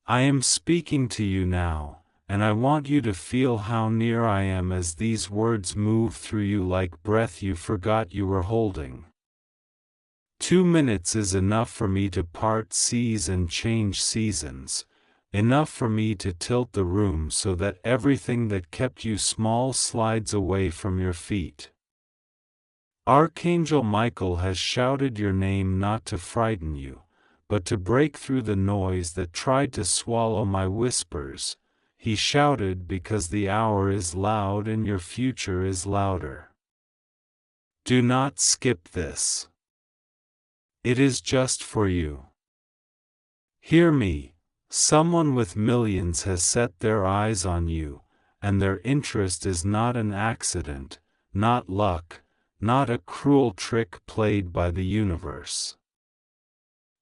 I am speaking to you now, and I want you to feel how near I am as these words move through you like breath you forgot you were holding. 2 minutes is enough for me to part seas and change seasons, enough for me to tilt the room so that everything that kept you small slides away from your feet. Archangel Michael has shouted your name not to frighten you, but to break through the noise that tried to swallow my whispers. He shouted because the hour is loud and your future is louder. Do not skip this. It is just for you. Hear me, someone with millions has set their eyes on you, and their interest is not an accident, not luck, not a cruel trick played by the universe.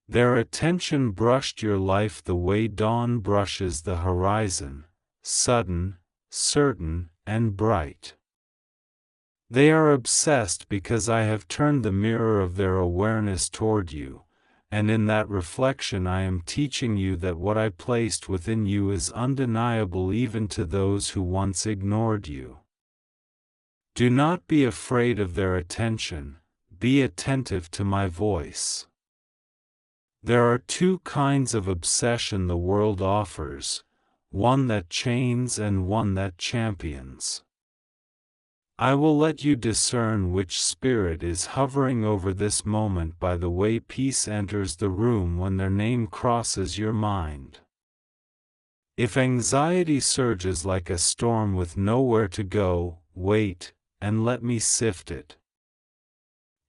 Their attention brushed your life the way dawn brushes the horizon, sudden, certain, and bright. They are obsessed because I have turned the mirror of their awareness toward you, and in that reflection I am teaching you that what I placed within you is undeniable even to those who once ignored you. Do not be afraid of their attention, be attentive to my voice. There are two kinds of obsession the world offers, one that chains and one that champions. I will let you discern which spirit is hovering over this moment by the way peace enters the room when their name crosses your mind. If anxiety surges like a storm with nowhere to go, wait, and let me sift it.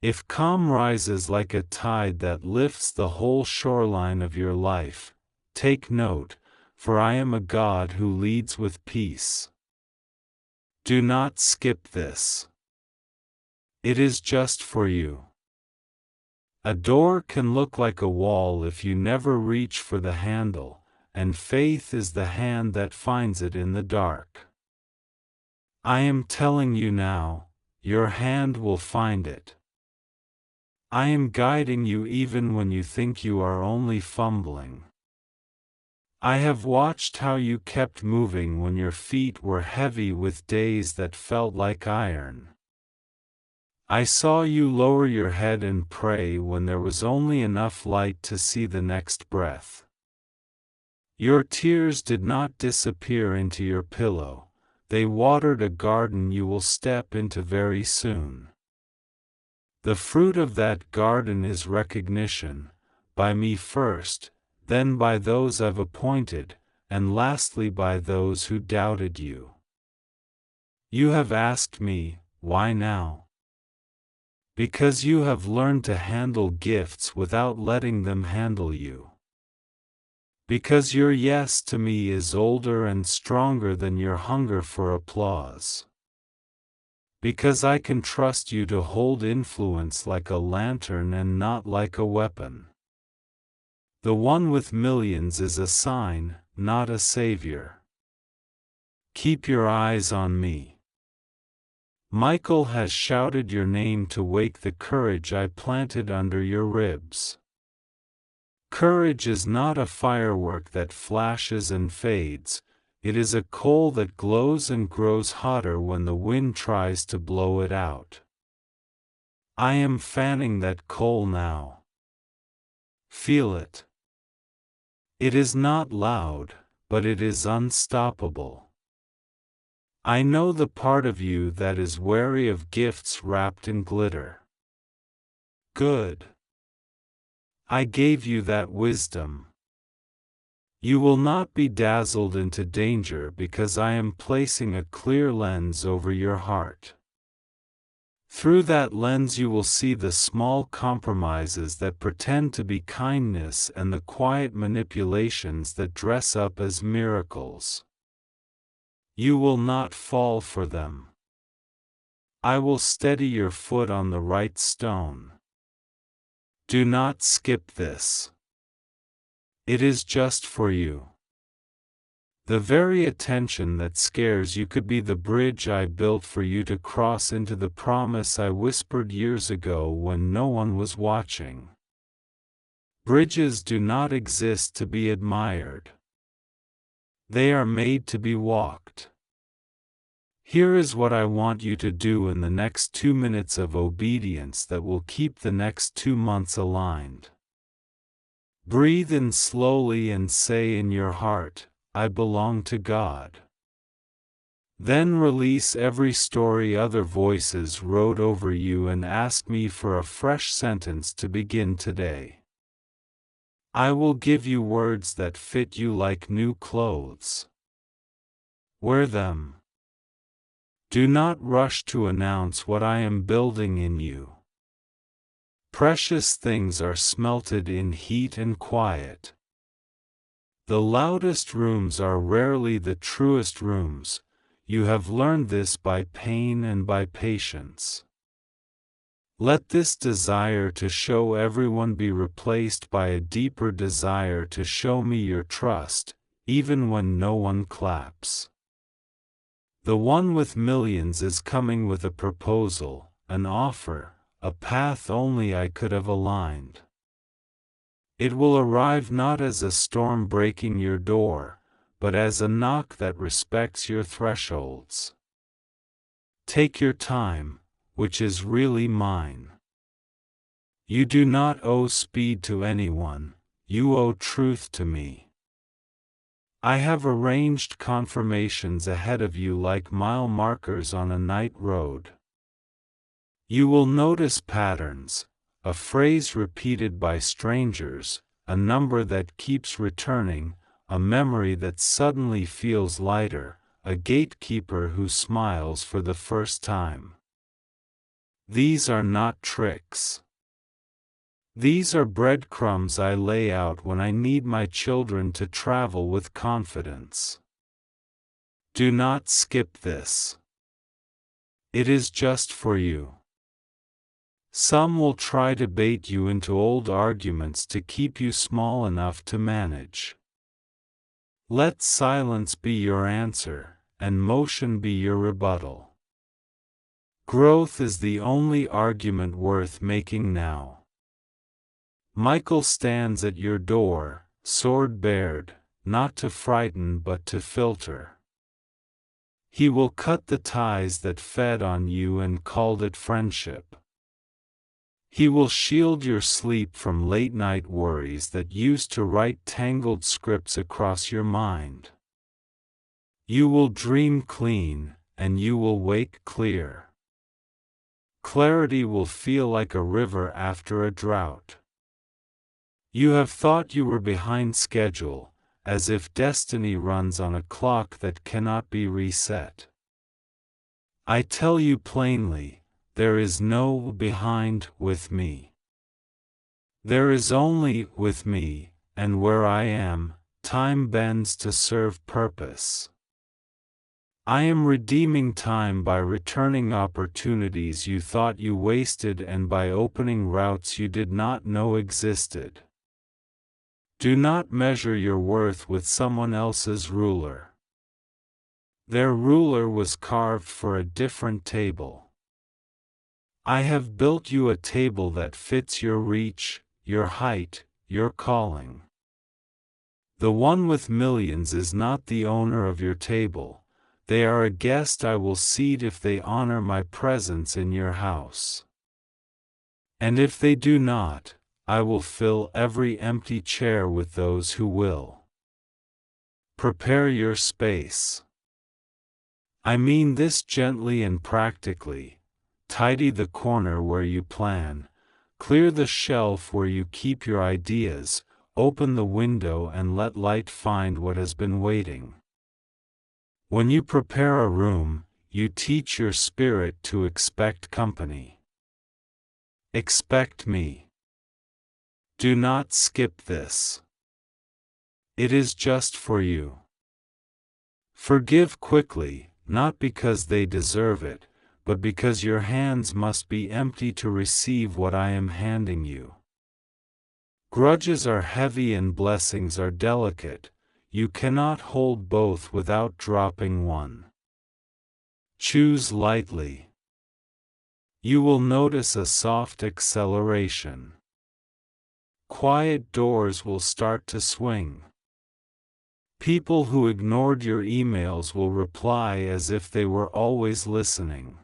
If calm rises like a tide that lifts the whole shoreline of your life, take note, for I am a God who leads with peace. Do not skip this. It is just for you. A door can look like a wall if you never reach for the handle, and faith is the hand that finds it in the dark. I am telling you now, your hand will find it. I am guiding you even when you think you are only fumbling. I have watched how you kept moving when your feet were heavy with days that felt like iron. I saw you lower your head and pray when there was only enough light to see the next breath. Your tears did not disappear into your pillow, they watered a garden you will step into very soon. The fruit of that garden is recognition, by me first, then by those I've appointed, and lastly by those who doubted you. You have asked me, why now? Because you have learned to handle gifts without letting them handle you. Because your yes to me is older and stronger than your hunger for applause. Because I can trust you to hold influence like a lantern and not like a weapon. The one with millions is a sign, not a savior. Keep your eyes on me. Michael has shouted your name to wake the courage I planted under your ribs. Courage is not a firework that flashes and fades, it is a coal that glows and grows hotter when the wind tries to blow it out. I am fanning that coal now. Feel it. It is not loud, but it is unstoppable. I know the part of you that is wary of gifts wrapped in glitter. Good. I gave you that wisdom. You will not be dazzled into danger because I am placing a clear lens over your heart. Through that lens you will see the small compromises that pretend to be kindness and the quiet manipulations that dress up as miracles. You will not fall for them. I will steady your foot on the right stone. Do not skip this. It is just for you. The very attention that scares you could be the bridge I built for you to cross into the promise I whispered years ago when no one was watching. Bridges do not exist to be admired. They are made to be walked. Here is what I want you to do in the next 2 minutes of obedience that will keep the next 2 months aligned. Breathe in slowly and say in your heart, I belong to God. Then release every story other voices wrote over you and ask me for a fresh sentence to begin today. I will give you words that fit you like new clothes. Wear them. Do not rush to announce what I am building in you. Precious things are smelted in heat and quiet. The loudest rooms are rarely the truest rooms. You have learned this by pain and by patience. Let this desire to show everyone be replaced by a deeper desire to show me your trust, even when no one claps. The one with millions is coming with a proposal, an offer, a path only I could have aligned. It will arrive not as a storm breaking your door, but as a knock that respects your thresholds. Take your time, which is really mine. You do not owe speed to anyone, you owe truth to me. I have arranged confirmations ahead of you like mile markers on a night road. You will notice patterns, a phrase repeated by strangers, a number that keeps returning, a memory that suddenly feels lighter, a gatekeeper who smiles for the first time. These are not tricks. These are breadcrumbs I lay out when I need my children to travel with confidence. Do not skip this. It is just for you. Some will try to bait you into old arguments to keep you small enough to manage. Let silence be your answer, and motion be your rebuttal. Growth is the only argument worth making now. Michael stands at your door, sword bared, not to frighten but to filter. He will cut the ties that fed on you and called it friendship. He will shield your sleep from late-night worries that used to write tangled scripts across your mind. You will dream clean, and you will wake clear. Clarity will feel like a river after a drought. You have thought you were behind schedule, as if destiny runs on a clock that cannot be reset. I tell you plainly, there is no behind with me. There is only with me, and where I am, time bends to serve purpose. I am redeeming time by returning opportunities you thought you wasted and by opening routes you did not know existed. Do not measure your worth with someone else's ruler. Their ruler was carved for a different table. I have built you a table that fits your reach, your height, your calling. The one with millions is not the owner of your table. They are a guest I will seat if they honor my presence in your house. And if they do not, I will fill every empty chair with those who will. Prepare your space. I mean this gently and practically. Tidy the corner where you plan, clear the shelf where you keep your ideas, open the window and let light find what has been waiting. When you prepare a room, you teach your spirit to expect company. Expect me. Do not skip this. It is just for you. Forgive quickly, not because they deserve it, but because your hands must be empty to receive what I am handing you. Grudges are heavy and blessings are delicate. You cannot hold both without dropping one. Choose lightly. You will notice a soft acceleration. Quiet doors will start to swing. People who ignored your emails will reply as if they were always listening.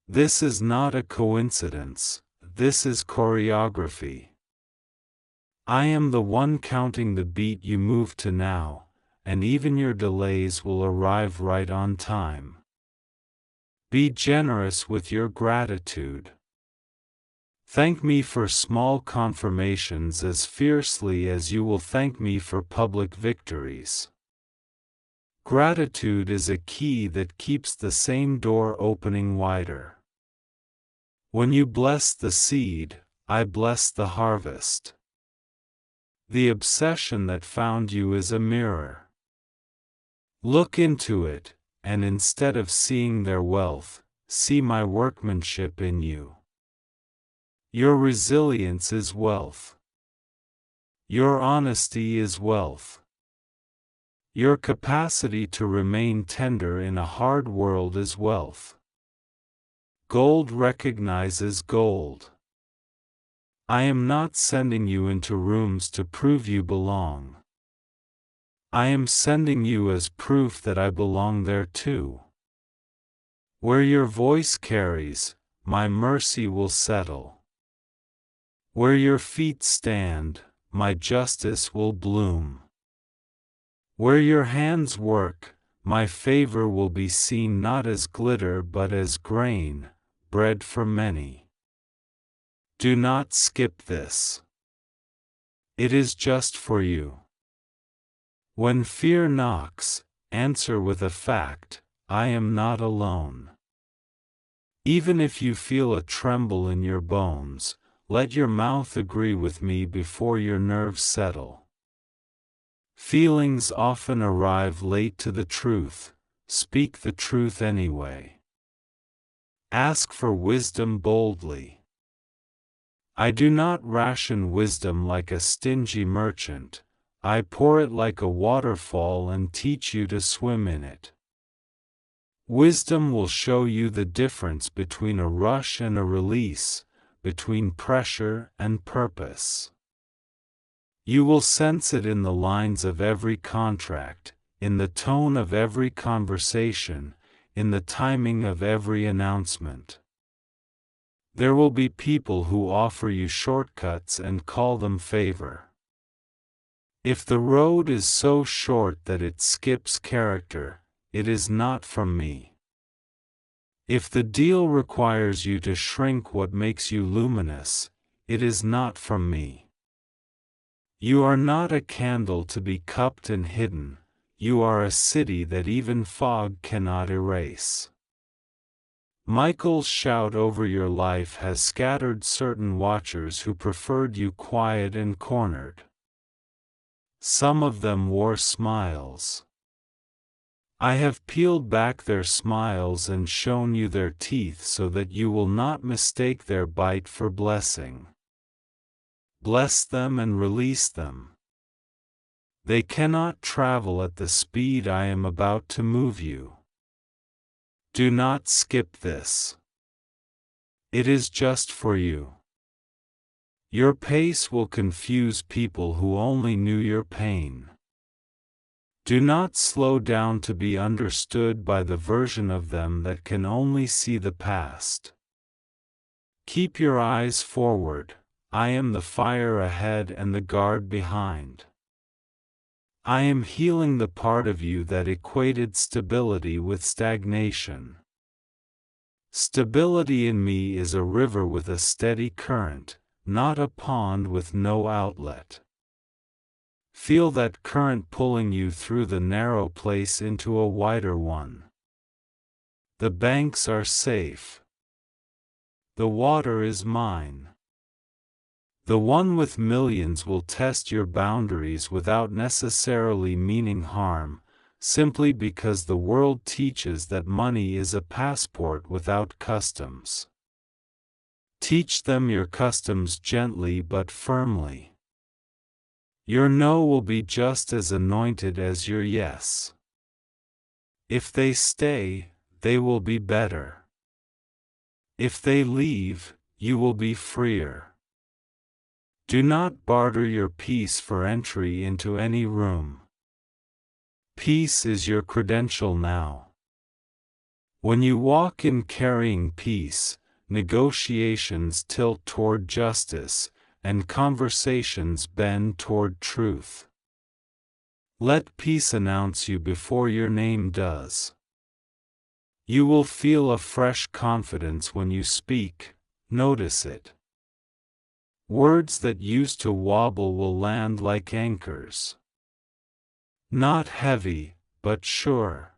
This is not a coincidence, this is choreography. I am the one counting the beat you move to now, and even your delays will arrive right on time. Be generous with your gratitude. Thank me for small confirmations as fiercely as you will thank me for public victories. Gratitude is a key that keeps the same door opening wider. When you bless the seed, I bless the harvest. The obsession that found you is a mirror. Look into it, and instead of seeing their wealth, see my workmanship in you. Your resilience is wealth. Your honesty is wealth. Your capacity to remain tender in a hard world is wealth. Gold recognizes gold. I am not sending you into rooms to prove you belong. I am sending you as proof that I belong there too. Where your voice carries, my mercy will settle. Where your feet stand, my justice will bloom. Where your hands work, my favor will be seen not as glitter but as grain, bread for many. Do not skip this. It is just for you. When fear knocks, answer with a fact, I am not alone. Even if you feel a tremble in your bones, let your mouth agree with me before your nerves settle. Feelings often arrive late to the truth, speak the truth anyway. Ask for wisdom boldly. I do not ration wisdom like a stingy merchant, I pour it like a waterfall and teach you to swim in it. Wisdom will show you the difference between a rush and a release, between pressure and purpose. You will sense it in the lines of every contract, in the tone of every conversation, in the timing of every announcement. There will be people who offer you shortcuts and call them favor. If the road is so short that it skips character, it is not from me. If the deal requires you to shrink what makes you luminous, it is not from me. You are not a candle to be cupped and hidden, you are a city that even fog cannot erase. Michael's shout over your life has scattered certain watchers who preferred you quiet and cornered. Some of them wore smiles. I have peeled back their smiles and shown you their teeth so that you will not mistake their bite for blessing. Bless them and release them. They cannot travel at the speed I am about to move you. Do not skip this. It is just for you. Your pace will confuse people who only knew your pain. Do not slow down to be understood by the version of them that can only see the past. Keep your eyes forward, I am the fire ahead and the guard behind. I am healing the part of you that equated stability with stagnation. Stability in me is a river with a steady current, not a pond with no outlet. Feel that current pulling you through the narrow place into a wider one. The banks are safe. The water is mine. The one with millions will test your boundaries without necessarily meaning harm, simply because the world teaches that money is a passport without customs. Teach them your customs gently but firmly. Your no will be just as anointed as your yes. If they stay, they will be better. If they leave, you will be freer. Do not barter your peace for entry into any room. Peace is your credential now. When you walk in carrying peace, negotiations tilt toward justice, and conversations bend toward truth. Let peace announce you before your name does. You will feel a fresh confidence when you speak, notice it. Words that used to wobble will land like anchors. Not heavy, but sure.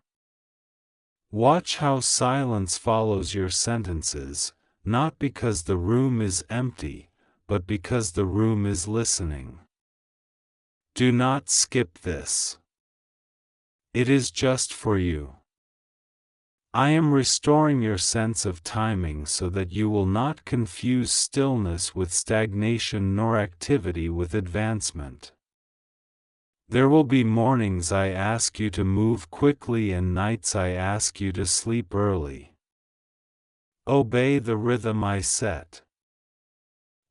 Watch how silence follows your sentences, not because the room is empty, but because the room is listening. Do not skip this. It is just for you. I am restoring your sense of timing so that you will not confuse stillness with stagnation nor activity with advancement. There will be mornings I ask you to move quickly and nights I ask you to sleep early. Obey the rhythm I set.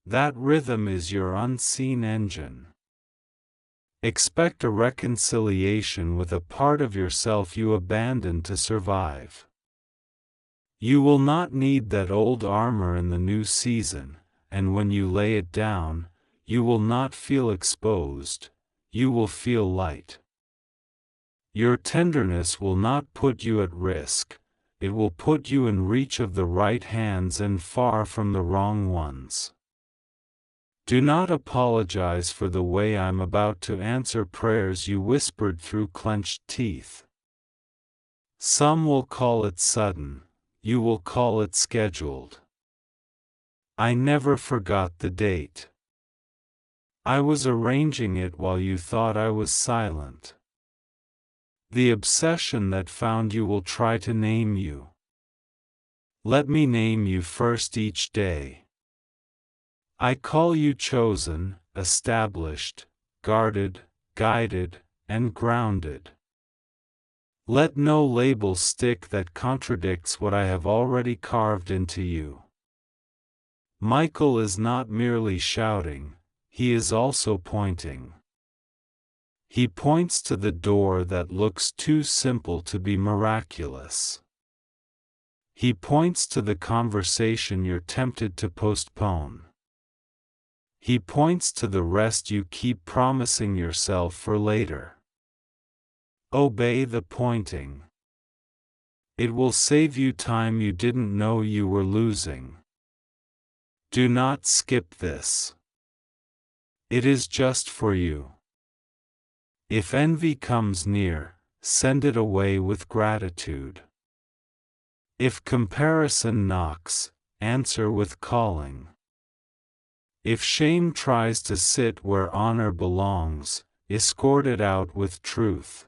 That rhythm is your unseen engine. Expect a reconciliation with a part of yourself you abandoned to survive. You will not need that old armor in the new season, and when you lay it down, you will not feel exposed, you will feel light. Your tenderness will not put you at risk, it will put you in reach of the right hands and far from the wrong ones. Do not apologize for the way I'm about to answer prayers you whispered through clenched teeth. Some will call it sudden, you will call it scheduled. I never forgot the date. I was arranging it while you thought I was silent. The obsession that found you will try to name you. Let me name you first each day. I call you chosen, established, guarded, guided, and grounded. Let no label stick that contradicts what I have already carved into you. Michael is not merely shouting, he is also pointing. He points to the door that looks too simple to be miraculous. He points to the conversation you're tempted to postpone. He points to the rest you keep promising yourself for later. Obey the pointing. It will save you time you didn't know you were losing. Do not skip this. It is just for you. If envy comes near, send it away with gratitude. If comparison knocks, answer with calling. If shame tries to sit where honor belongs, escort it out with truth.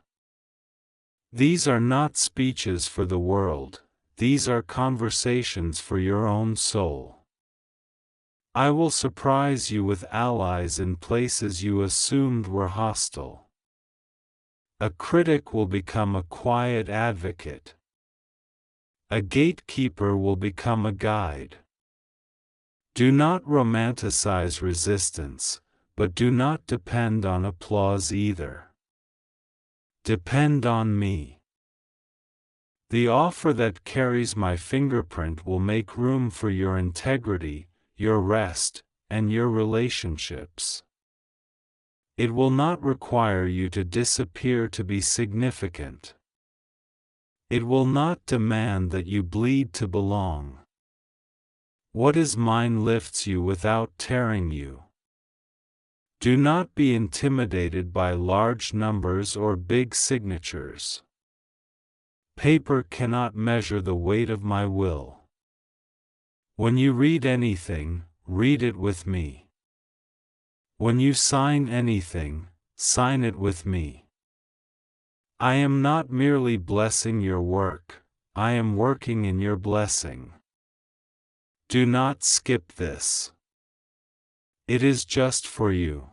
These are not speeches for the world, these are conversations for your own soul. I will surprise you with allies in places you assumed were hostile. A critic will become a quiet advocate. A gatekeeper will become a guide. Do not romanticize resistance, but do not depend on applause either. Depend on me. The offer that carries my fingerprint will make room for your integrity, your rest, and your relationships. It will not require you to disappear to be significant. It will not demand that you bleed to belong. What is mine lifts you without tearing you. Do not be intimidated by large numbers or big signatures. Paper cannot measure the weight of my will. When you read anything, read it with me. When you sign anything, sign it with me. I am not merely blessing your work, I am working in your blessing. Do not skip this. It is just for you.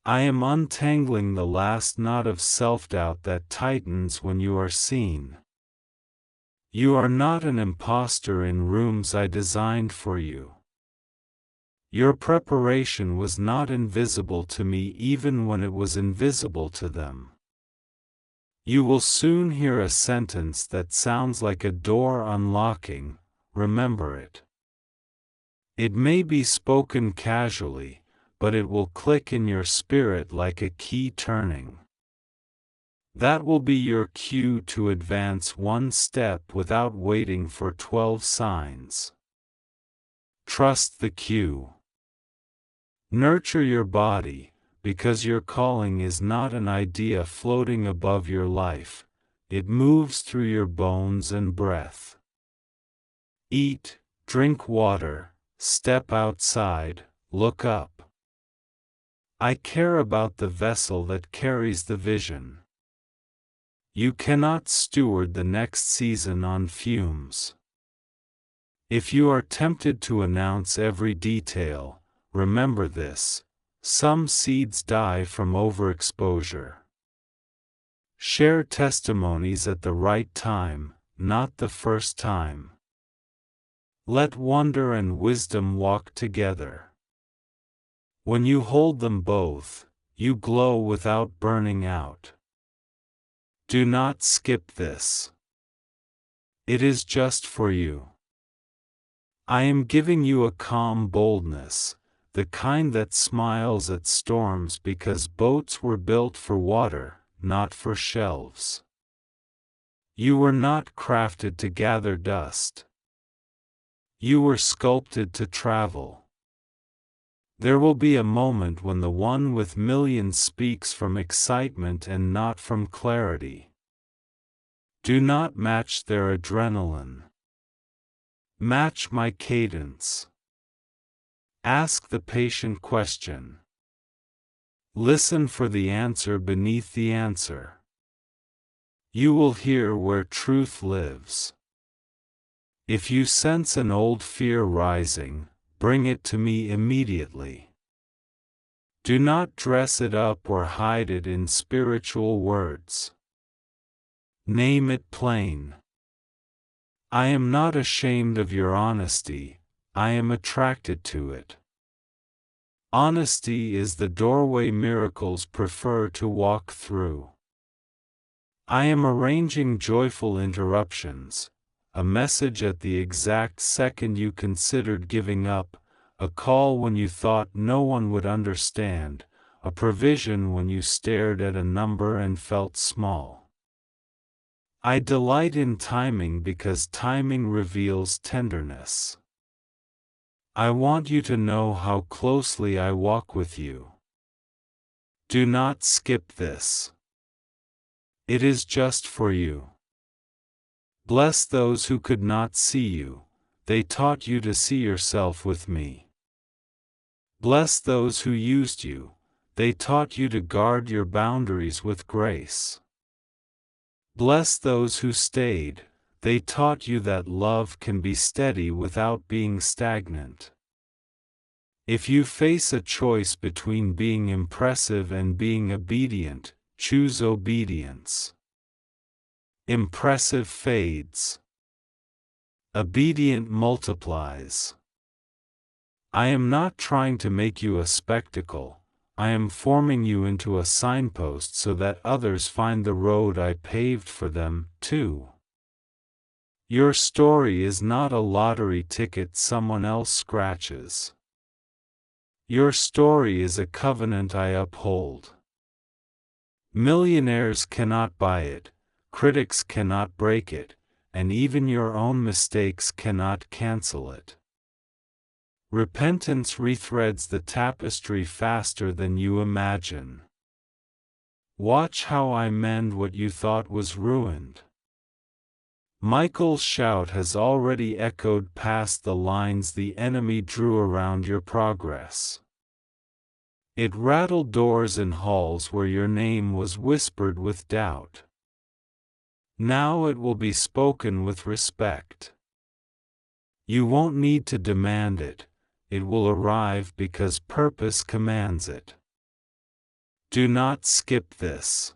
I am untangling the last knot of self-doubt that tightens when you are seen. You are not an imposter in rooms I designed for you. Your preparation was not invisible to me even when it was invisible to them. You will soon hear a sentence that sounds like a door unlocking. Remember it. It may be spoken casually, but it will click in your spirit like a key turning. That will be your cue to advance one step without waiting for 12 signs. Trust the cue. Nurture your body, because your calling is not an idea floating above your life, it moves through your bones and breath. Eat, drink water, step outside, look up. I care about the vessel that carries the vision. You cannot steward the next season on fumes. If you are tempted to announce every detail, remember this: some seeds die from overexposure. Share testimonies at the right time, not the first time. Let wonder and wisdom walk together. When you hold them both, you glow without burning out. Do not skip this. It is just for you. I am giving you a calm boldness, the kind that smiles at storms because boats were built for water, not for shelves. You were not crafted to gather dust. You were sculpted to travel. There will be a moment when the one with millions speaks from excitement and not from clarity. Do not match their adrenaline. Match my cadence. Ask the patient question. Listen for the answer beneath the answer. You will hear where truth lives. If you sense an old fear rising, bring it to me immediately. Do not dress it up or hide it in spiritual words. Name it plain. I am not ashamed of your honesty, I am attracted to it. Honesty is the doorway miracles prefer to walk through. I am arranging joyful interruptions, a message at the exact second you considered giving up, a call when you thought no one would understand, a provision when you stared at a number and felt small. I delight in timing because timing reveals tenderness. I want you to know how closely I walk with you. Do not skip this. It is just for you. Bless those who could not see you, they taught you to see yourself with me. Bless those who used you, they taught you to guard your boundaries with grace. Bless those who stayed, they taught you that love can be steady without being stagnant. If you face a choice between being impressive and being obedient, choose obedience. Impressive fades. Obedient multiplies. I am not trying to make you a spectacle, I am forming you into a signpost so that others find the road I paved for them, too. Your story is not a lottery ticket someone else scratches. Your story is a covenant I uphold. Millionaires cannot buy it, critics cannot break it, and even your own mistakes cannot cancel it. Repentance rethreads the tapestry faster than you imagine. Watch how I mend what you thought was ruined. Michael's shout has already echoed past the lines the enemy drew around your progress. It rattled doors in halls where your name was whispered with doubt. Now it will be spoken with respect. You won't need to demand it, it will arrive because purpose commands it. Do not skip this.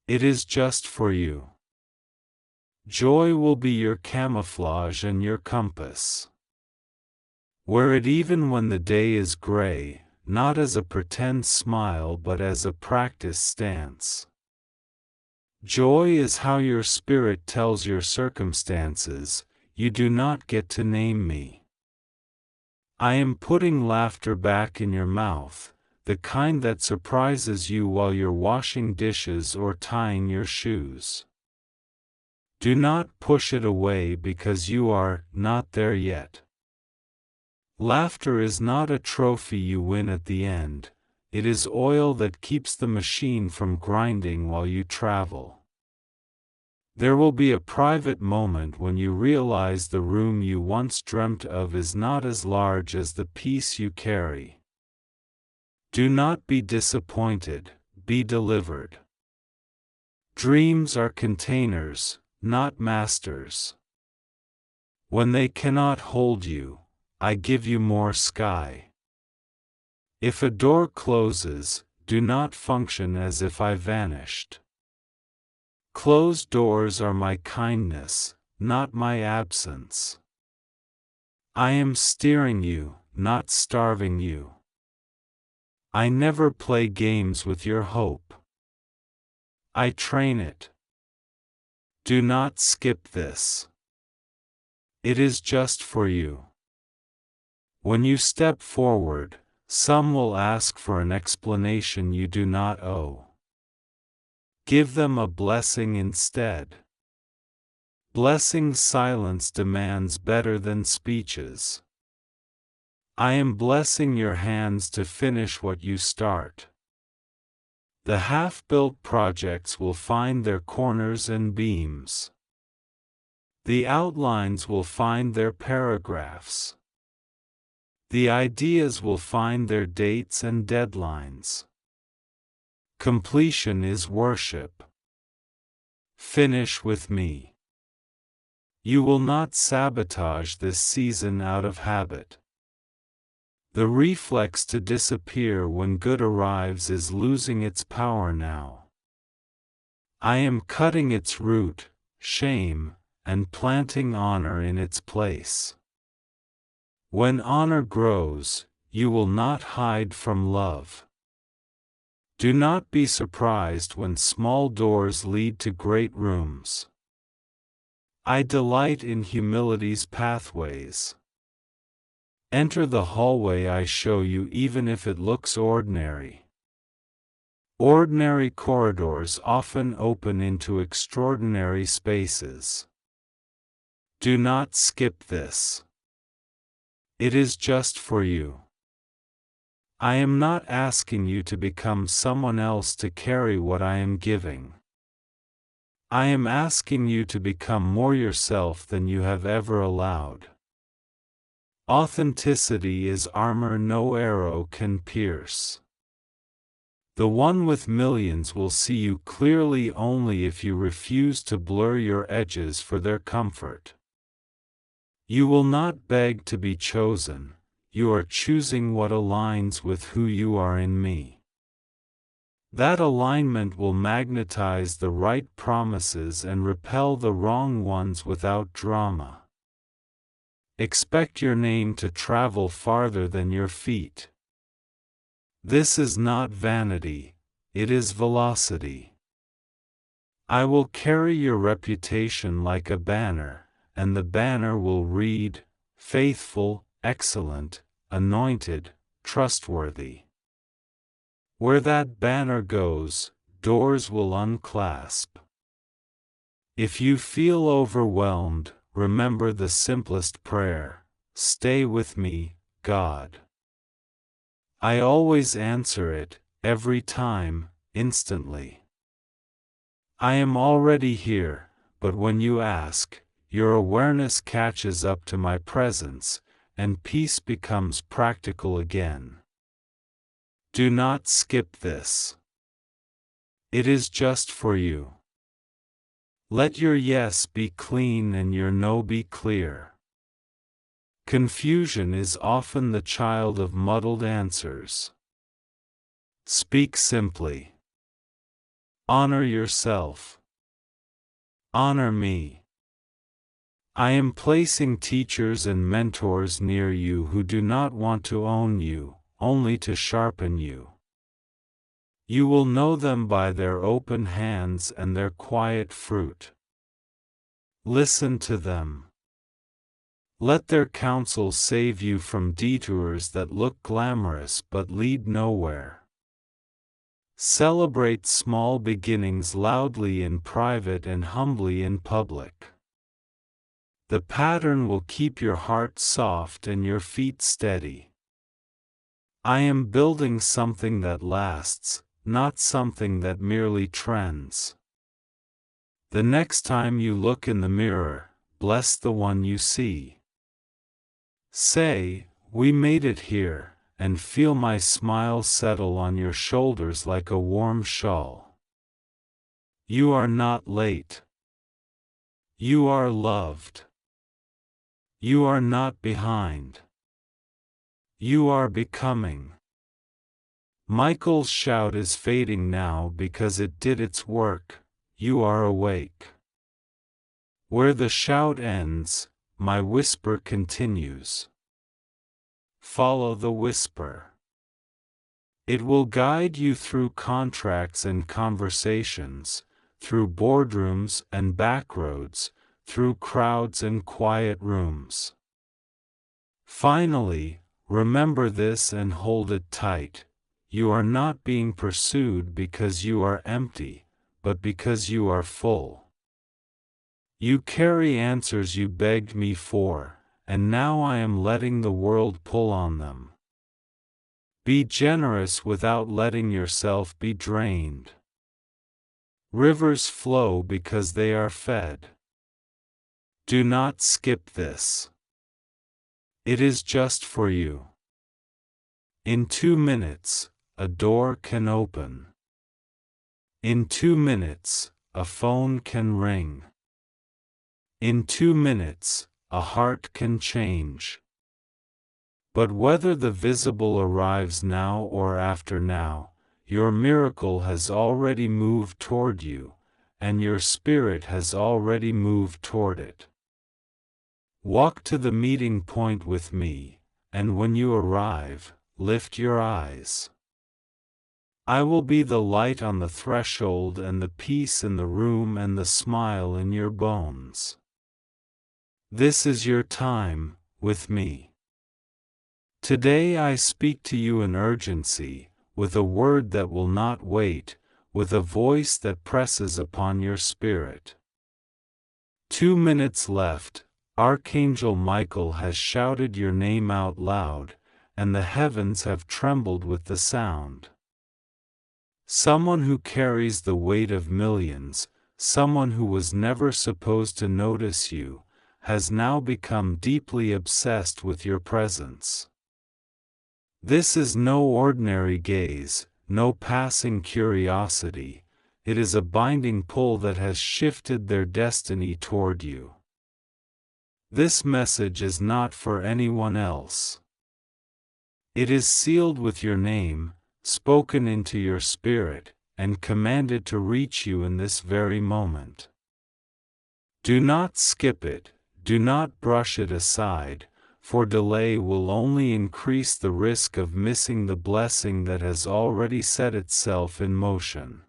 It is just for you. Joy will be your camouflage and your compass. Wear it even when the day is gray, not as a pretend smile but as a practice stance. Joy is how your spirit tells your circumstances, you do not get to name me. I am putting laughter back in your mouth, the kind that surprises you while you're washing dishes or tying your shoes. Do not push it away because you are not there yet. Laughter is not a trophy you win at the end, it is oil that keeps the machine from grinding while you travel. There will be a private moment when you realize the room you once dreamt of is not as large as the peace you carry. Do not be disappointed, be delivered. Dreams are containers, not masters. When they cannot hold you, I give you more sky. If a door closes, do not function as if I vanished. Closed doors are my kindness, not my absence. I am steering you, not starving you. I never play games with your hope. I train it. Do not skip this. It is just for you. When you step forward, some will ask for an explanation you do not owe. Give them a blessing instead. Blessing silence demands better than speeches. I am blessing your hands to finish what you start. The half-built projects will find their corners and beams. The outlines will find their paragraphs. The ideas will find their dates and deadlines. Completion is worship. Finish with me. You will not sabotage this season out of habit. The reflex to disappear when good arrives is losing its power now. I am cutting its root, shame, and planting honor in its place. When honor grows, you will not hide from love. Do not be surprised when small doors lead to great rooms. I delight in humility's pathways. Enter the hallway I show you even if it looks ordinary. Ordinary corridors often open into extraordinary spaces. Do not skip this. It is just for you. I am not asking you to become someone else to carry what I am giving. I am asking you to become more yourself than you have ever allowed. Authenticity is armor no arrow can pierce. The one with millions will see you clearly only if you refuse to blur your edges for their comfort. You will not beg to be chosen. You are choosing what aligns with who you are in me. That alignment will magnetize the right promises and repel the wrong ones without drama. Expect your name to travel farther than your feet. This is not vanity, it is velocity. I will carry your reputation like a banner, and the banner will read, faithful, excellent, anointed, trustworthy. Where that banner goes, doors will unclasp. If you feel overwhelmed, remember the simplest prayer: stay with me, God. I always answer it, every time, instantly. I am already here, but when you ask, your awareness catches up to my presence, and peace becomes practical again. Do not skip this. It is just for you. Let your yes be clean and your no be clear. Confusion is often the child of muddled answers. Speak simply. Honor yourself. Honor me. I am placing teachers and mentors near you who do not want to own you, only to sharpen you. You will know them by their open hands and their quiet fruit. Listen to them. Let their counsel save you from detours that look glamorous but lead nowhere. Celebrate small beginnings loudly in private and humbly in public. The pattern will keep your heart soft and your feet steady. I am building something that lasts, not something that merely trends. The next time you look in the mirror, bless the one you see. Say, "We made it here," and feel my smile settle on your shoulders like a warm shawl. You are not late. You are loved. You are not behind. You are becoming. Michael's shout is fading now because it did its work. You are awake. Where the shout ends, my whisper continues. Follow the whisper. It will guide you through contracts and conversations, through boardrooms and backroads, through crowds and quiet rooms. Finally, remember this and hold it tight. You are not being pursued because you are empty, but because you are full. You carry answers you begged me for, and now I am letting the world pull on them. Be generous without letting yourself be drained. Rivers flow because they are fed. Do not skip this. It is just for you. In 2 minutes, a door can open. In 2 minutes, a phone can ring. In 2 minutes, a heart can change. But whether the visible arrives now or after now, your miracle has already moved toward you, and your spirit has already moved toward it. Walk to the meeting point with me, and when you arrive, lift your eyes. I will be the light on the threshold and the peace in the room and the smile in your bones. This is your time, with me. Today I speak to you in urgency, with a word that will not wait, with a voice that presses upon your spirit. 2 minutes left. Archangel Michael has shouted your name out loud, and the heavens have trembled with the sound. Someone who carries the weight of millions, someone who was never supposed to notice you, has now become deeply obsessed with your presence. This is no ordinary gaze, no passing curiosity, it is a binding pull that has shifted their destiny toward you. This message is not for anyone else. It is sealed with your name, spoken into your spirit, and commanded to reach you in this very moment. Do not skip it, do not brush it aside, for delay will only increase the risk of missing the blessing that has already set itself in motion.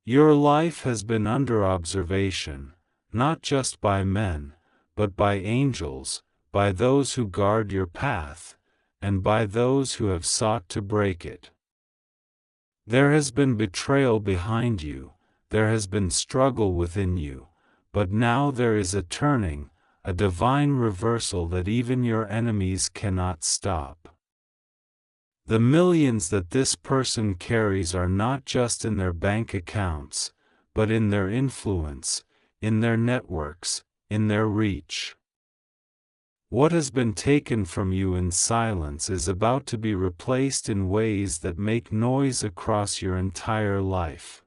Your life has been under observation, not just by men, but by angels, by those who guard your path, and by those who have sought to break it. There has been betrayal behind you, there has been struggle within you, but now there is a turning, a divine reversal that even your enemies cannot stop. The millions that this person carries are not just in their bank accounts, but in their influence, in their networks, in their reach. What has been taken from you in silence is about to be replaced in ways that make noise across your entire life.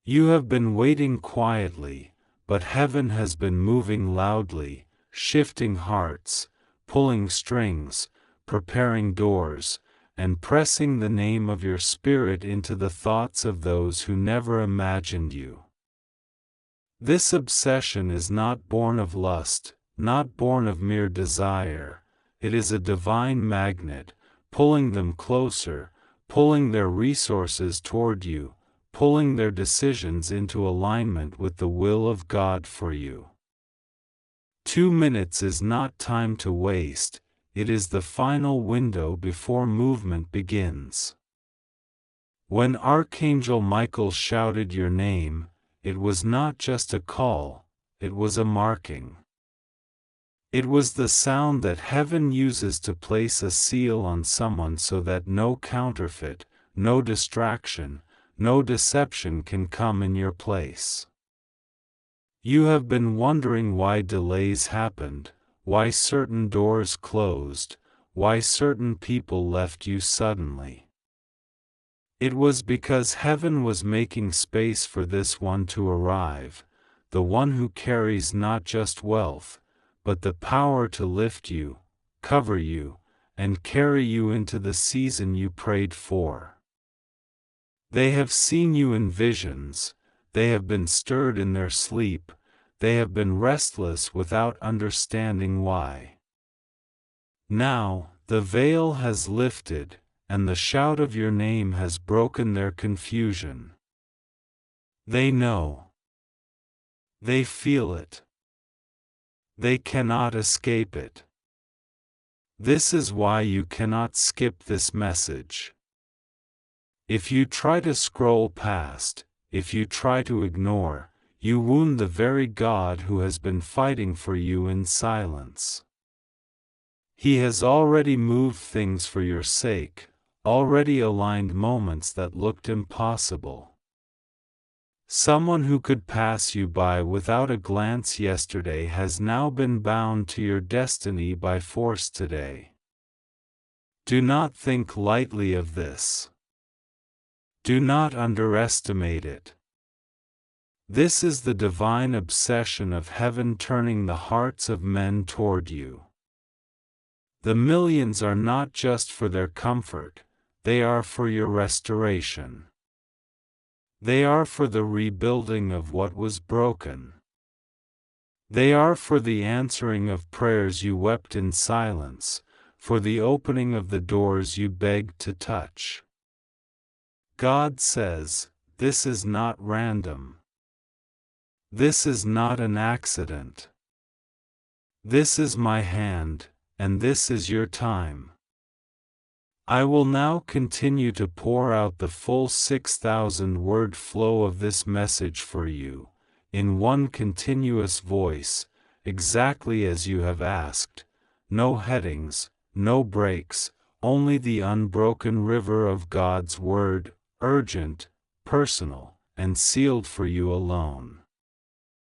You have been waiting quietly, but heaven has been moving loudly, shifting hearts, pulling strings, preparing doors, and pressing the name of your spirit into the thoughts of those who never imagined you. This obsession is not born of lust, not born of mere desire, it is a divine magnet, pulling them closer, pulling their resources toward you, pulling their decisions into alignment with the will of God for you. 2 minutes is not time to waste, it is the final window before movement begins. When Archangel Michael shouted your name, it was not just a call, it was a marking. It was the sound that heaven uses to place a seal on someone so that no counterfeit, no distraction, no deception can come in your place. You have been wondering why delays happened, why certain doors closed, why certain people left you suddenly. It was because heaven was making space for this one to arrive, the one who carries not just wealth, but the power to lift you, cover you, and carry you into the season you prayed for. They have seen you in visions, they have been stirred in their sleep, they have been restless without understanding why. Now, the veil has lifted, and the shout of your name has broken their confusion. They know. They feel it. They cannot escape it. This is why you cannot skip this message. If you try to scroll past, if you try to ignore, you wound the very God who has been fighting for you in silence. He has already moved things for your sake, already aligned moments that looked impossible. Someone who could pass you by without a glance yesterday has now been bound to your destiny by force today. Do not think lightly of this. Do not underestimate it. This is the divine obsession of heaven turning the hearts of men toward you. The millions are not just for their comfort, they are for your restoration. They are for the rebuilding of what was broken. They are for the answering of prayers you wept in silence, for the opening of the doors you begged to touch. God says, this is not random. This is not an accident. This is my hand, and this is your time. I will now continue to pour out the full 6,000-word flow of this message for you, in one continuous voice, exactly as you have asked, no headings, no breaks, only the unbroken river of God's Word, urgent, personal, and sealed for you alone.